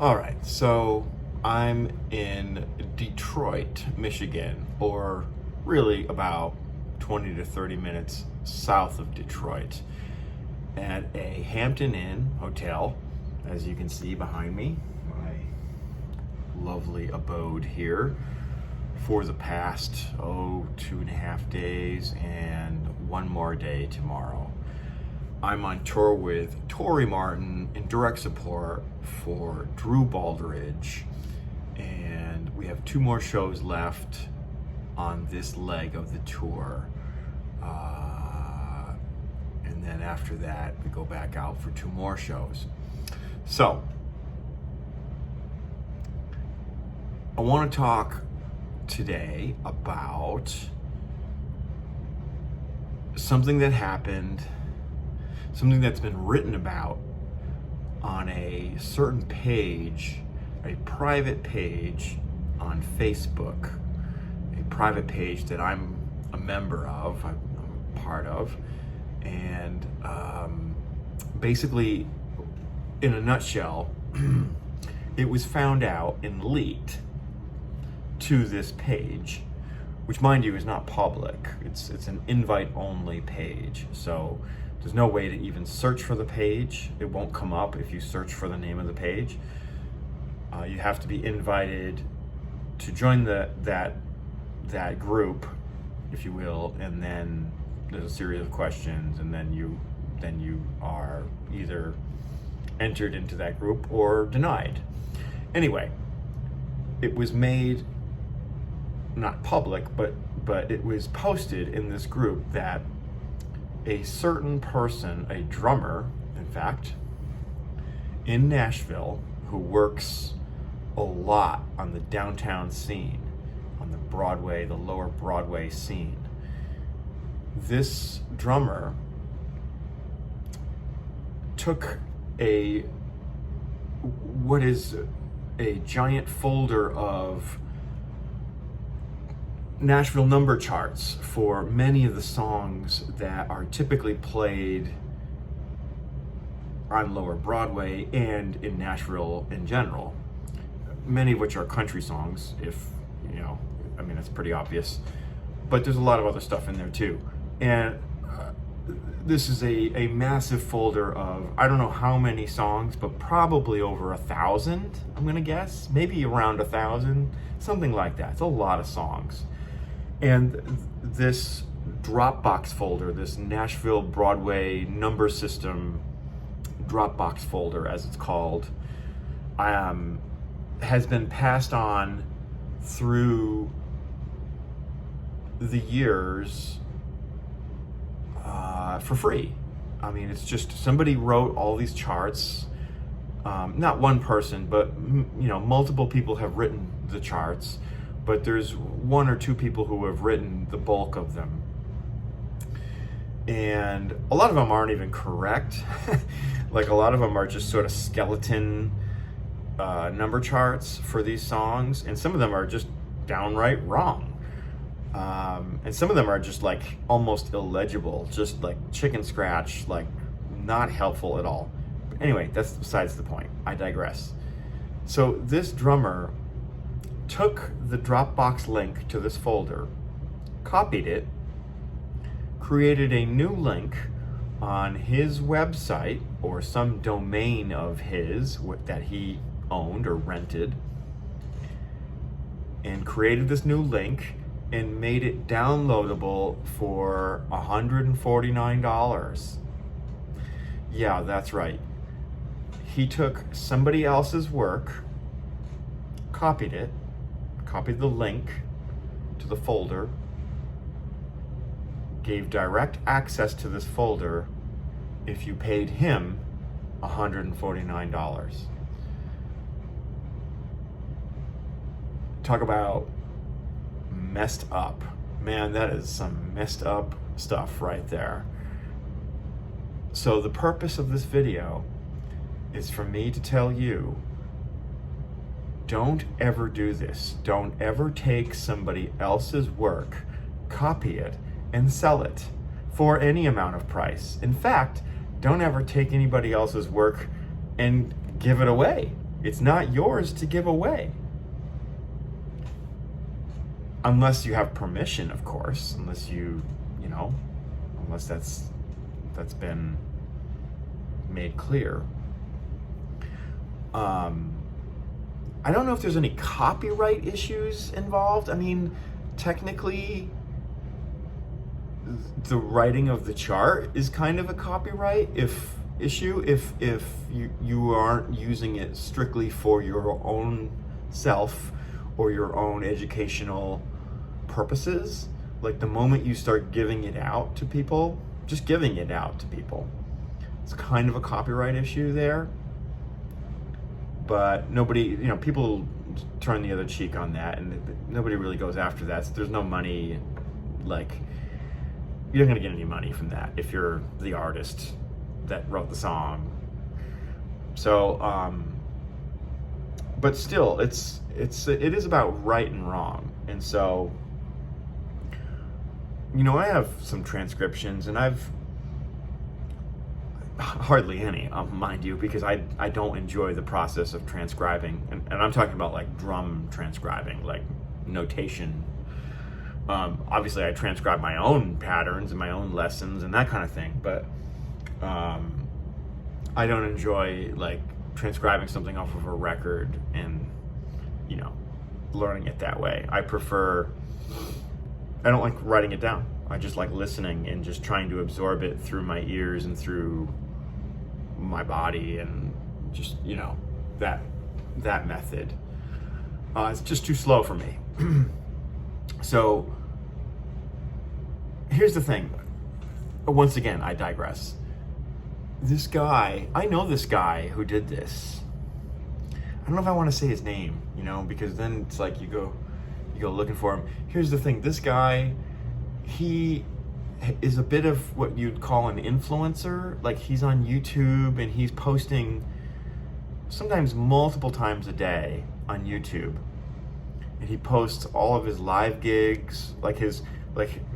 All right, so I'm in Detroit, Michigan, or really about 20 to 30 minutes south of Detroit, at a Hampton Inn hotel, as you can see behind me, my lovely abode here for the past, 2.5 days and one more day tomorrow. I'm on tour with Tori Martin in direct support for Drew Baldridge, and we have 2 more shows left on this leg of the tour. And then after that, we go back out for 2 more shows. So, I want to talk today about something that happened, something that's been written about on a certain page, a private page on Facebook, a private page that I'm a member of, I'm a part of, and basically, in a nutshell, it was found out and leaked to this page, which, mind you, is not public. It's an invite-only page, so there's no way to even search for the page. It won't come up if you search for the name of the page. You have to be invited to join that group, if you will, and then there's a series of questions, and then you are either entered into that group or denied. Anyway, it was made not public, but it was posted in this group that a certain person, a drummer, in fact, in Nashville, who works a lot on the downtown scene, on the Broadway, the lower Broadway scene. This drummer took what is a giant folder of Nashville number charts for many of the songs that are typically played on lower Broadway and in Nashville in general. Many of which are country songs, if you know, I mean, it's pretty obvious, but there's a lot of other stuff in there too. And this is a massive folder of, I don't know how many songs, but probably over 1,000, I'm gonna guess, maybe around 1,000, something like that. It's a lot of songs. And this Dropbox folder, this Nashville Broadway number system Dropbox folder, as it's called, has been passed on through the years for free. I mean, it's just somebody wrote all these charts. Not one person, but multiple people have written the charts. But there's 1 or 2 people who have written the bulk of them. And a lot of them aren't even correct. Like, a lot of them are just sort of skeleton number charts for these songs. And some of them are just downright wrong. And some of them are just like almost illegible, just like chicken scratch, like not helpful at all. But anyway, that's besides the point. I digress. So this drummer took the Dropbox link to this folder, copied it, created a new link on his website or some domain of his that he owned or rented, and created this new link and made it downloadable for $149. Yeah, that's right. He took somebody else's work, copied the link to the folder, gave direct access to this folder if you paid him $149. Talk about messed up. Man, that is some messed up stuff right there. So the purpose of this video is for me to tell you, don't ever do this. Don't ever take somebody else's work, copy it, and sell it for any amount of price. In fact, don't ever take anybody else's work and give it away It's not yours to give away. Unless you have permission, of course, unless unless that's been made clear. I don't know if there's any copyright issues involved. I mean, technically, the writing of the chart is kind of a copyright issue if you aren't using it strictly for your own self or your own educational purposes. Like the moment you start giving it out to people, just giving it out to people, it's kind of a copyright issue there. But nobody, people turn the other cheek on that, and nobody really goes after that. So there's no money, like, you're not gonna get any money from that if you're the artist that wrote the song. So, but still, it is about right and wrong. And so, I have some transcriptions, and I've hardly any, mind you, because I don't enjoy the process of transcribing, and I'm talking about like drum transcribing, like notation. Obviously, I transcribe my own patterns and my own lessons and that kind of thing, but I don't enjoy like transcribing something off of a record and learning it that way. I don't like writing it down. I just like listening and just trying to absorb it through my ears and through my body, and just that method. It's just too slow for me. So here's the thing. Once again, I digress. This guy, I know this guy who did this. I don't know if I want to say his name, because then it's like you go looking for him. Here's the thing. This guy, he is a bit of what you'd call an influencer. Like, he's on YouTube and he's posting sometimes multiple times a day on YouTube. And he posts all of his live gigs, like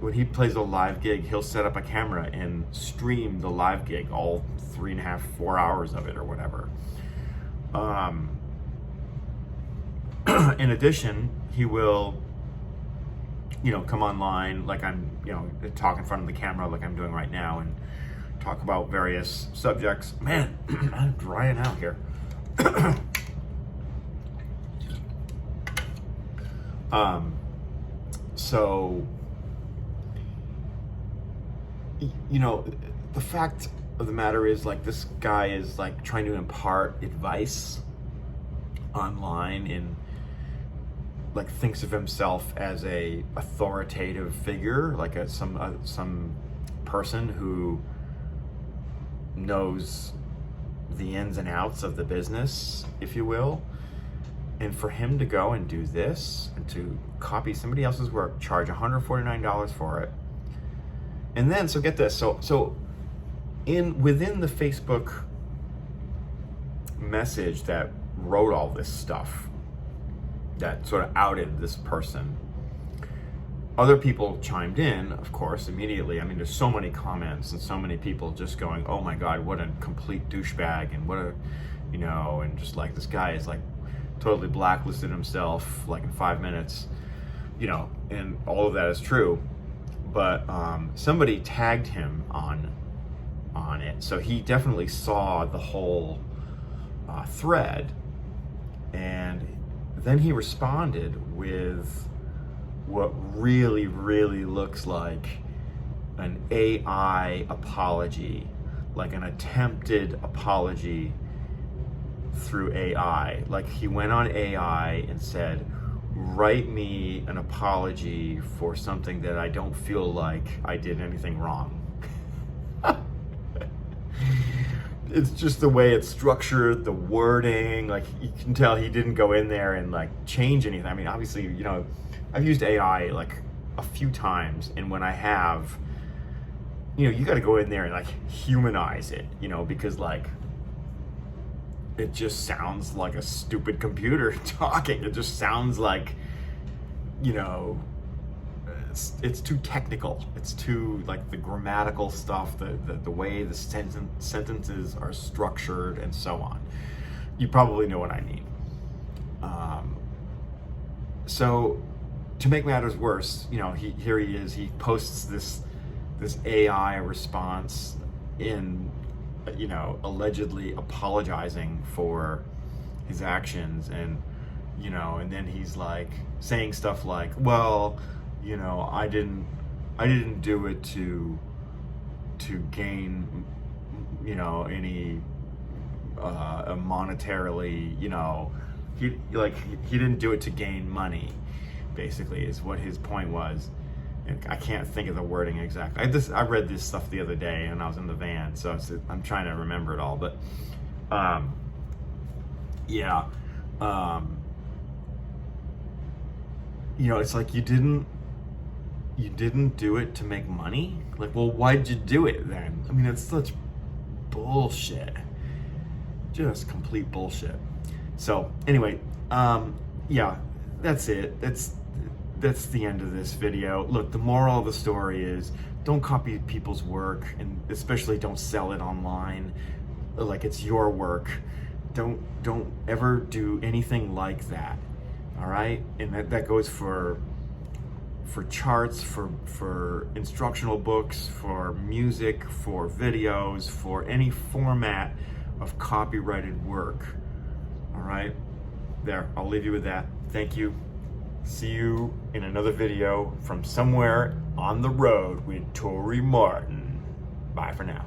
when he plays a live gig, he'll set up a camera and stream the live gig, all 3.5, 4 hours of it or whatever. In addition, he will come online, like I'm, talk in front of the camera like I'm doing right now, and talk about various subjects. Man, I'm drying out here. So, the fact of the matter is, like, this guy is like trying to impart advice online, and like thinks of himself as a authoritative figure, like some person who knows the ins and outs of the business, if you will. And for him to go and do this and to copy somebody else's work, charge $149 for it, and then, so get this, so within the Facebook message that wrote all this stuff, that sort of outed this person, other people chimed in, of course, immediately. I mean, there's so many comments and so many people just going, oh my God, what a complete douchebag, and what a, and just like, this guy is like totally blacklisted himself like in 5 minutes, and all of that is true. But somebody tagged him on it, so he definitely saw the whole thread, and then he responded with what really, really looks like an AI apology, like an attempted apology through AI. Like, he went on AI and said, write me an apology for something that I don't feel like I did anything wrong. It's just the way it's structured, the wording, like, you can tell he didn't go in there and like change anything. I mean, obviously, I've used AI like a few times, and when I have, you got to go in there and like humanize it, because like, it just sounds like a stupid computer talking. It just sounds like, it's too technical. It's too, like, the grammatical stuff, the way the sentences are structured and so on. you probably know what I mean. So to make matters worse, you know, here he is. He posts this AI response in, you know, allegedly apologizing for his actions, and you know, and then he's like saying stuff like, well, you know, I didn't do it to gain, you know, any monetarily, you know, he didn't do it to gain money, basically, is what his point was. And I can't think of the wording exactly. I read this stuff the other day and I was in the van, so I'm trying to remember it all. But yeah, you know, it's like you didn't do it to make money. Like, well, why'd you do it then? I mean, it's such bullshit, just complete bullshit. So anyway, yeah, that's it. That's the end of this video. Look, the moral of the story is don't copy people's work, and especially don't sell it online like it's your work. Don't ever do anything like that. All right? And that goes for charts, for instructional books, for music, for videos, for any format of copyrighted work. All right? There, I'll leave you with that. Thank you. See you in another video from somewhere on the road with Tori Martin. Bye for now.